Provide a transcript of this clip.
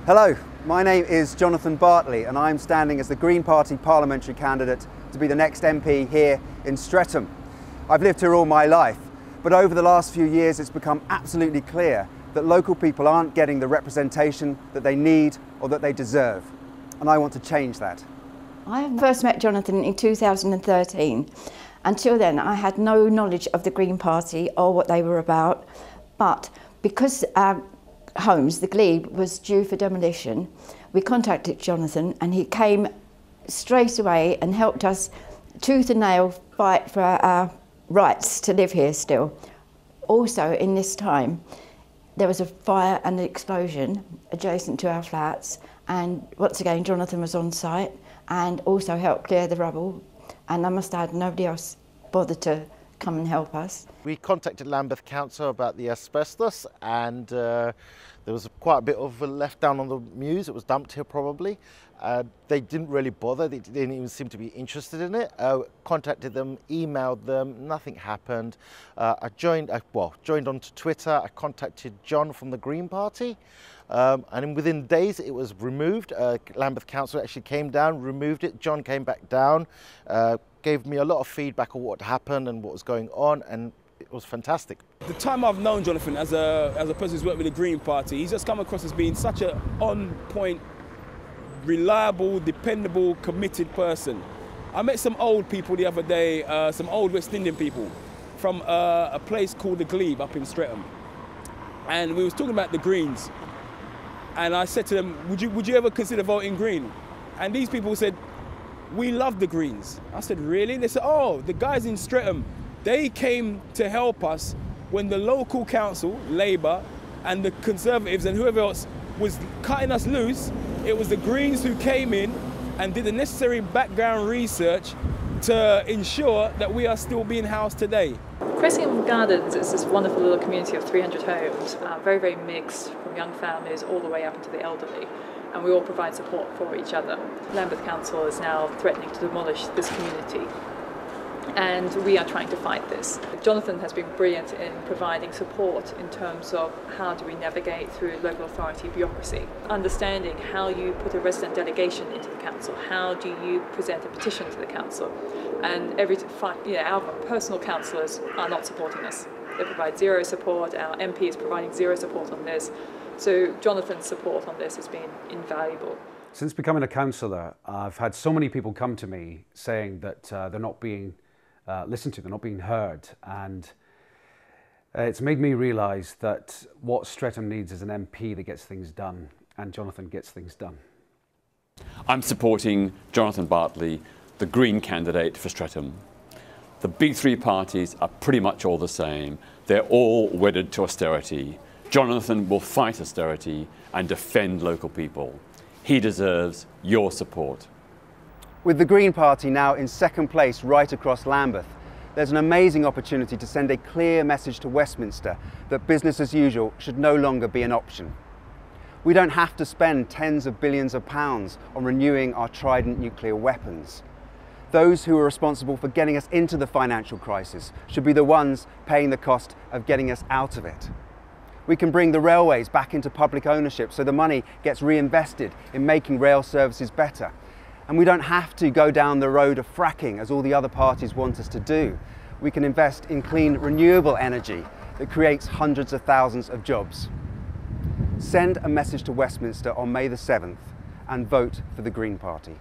Hello, my name is Jonathan Bartley and I'm standing as the Green Party parliamentary candidate to be the next MP here in Streatham. I've lived here all my life, but over the last few years it's become absolutely clear that local people aren't getting the representation that they need or that they deserve, and I want to change that. I first met Jonathan in 2013. Until then I had no knowledge of the Green Party or what they were about, but because our homes, the glebe, was due for demolition, we contacted Jonathan and he came straight away and helped us tooth and nail fight for our rights to live here still. Also in this time there was a fire and an explosion adjacent to our flats, and once again Jonathan was on site and also helped clear the rubble, and I must add nobody else bothered to come and help us. We contacted Lambeth Council about the asbestos, and there was quite a bit of left down on the mews. It was dumped here probably. They didn't really bother, they didn't even seem to be interested in it. Contacted them, emailed them, nothing happened. I joined onto Twitter. I contacted John from the Green Party, and within days it was removed. Lambeth Council actually came down, removed it. John came back down, gave me a lot of feedback on what happened and what was going on, and it was fantastic. The time I've known Jonathan as a person who's worked with the Green Party, he's just come across as being such an on-point, reliable, dependable, committed person. I met some old people the other day, some old West Indian people from a place called the Glebe up in Streatham, and we was talking about the Greens, and I said to them, would you ever consider voting Green? And these people said, we love the Greens. I said, really? They said, oh, the guys in Streatham, they came to help us when the local council, Labour, and the Conservatives and whoever else was cutting us loose. It was the Greens who came in and did the necessary background research to ensure that we are still being housed today. Cressingham Gardens is this wonderful little community of 300 homes, very, very mixed, from young families all the way up into the elderly. And we all provide support for each other. Lambeth Council is now threatening to demolish this community, and we are trying to fight this. Jonathan has been brilliant in providing support in terms of how do we navigate through local authority bureaucracy, understanding how you put a resident delegation into the council, how do you present a petition to the council, and our personal councillors are not supporting us. They provide zero support, our MP is providing zero support on this. So Jonathan's support on this has been invaluable. Since becoming a councillor, I've had so many people come to me saying that they're not being listened to, they're not being heard, and it's made me realise that what Streatham needs is an MP that gets things done, and Jonathan gets things done. I'm supporting Jonathan Bartley, the Green candidate for Streatham. The big three parties are pretty much all the same. They're all wedded to austerity. Jonathan will fight austerity and defend local people. He deserves your support. With the Green Party now in second place right across Lambeth, there's an amazing opportunity to send a clear message to Westminster that business as usual should no longer be an option. We don't have to spend tens of billions of pounds on renewing our Trident nuclear weapons. Those who are responsible for getting us into the financial crisis should be the ones paying the cost of getting us out of it. We can bring the railways back into public ownership so the money gets reinvested in making rail services better. And we don't have to go down the road of fracking as all the other parties want us to do. We can invest in clean, renewable energy that creates hundreds of thousands of jobs. Send a message to Westminster on May the 7th and vote for the Green Party.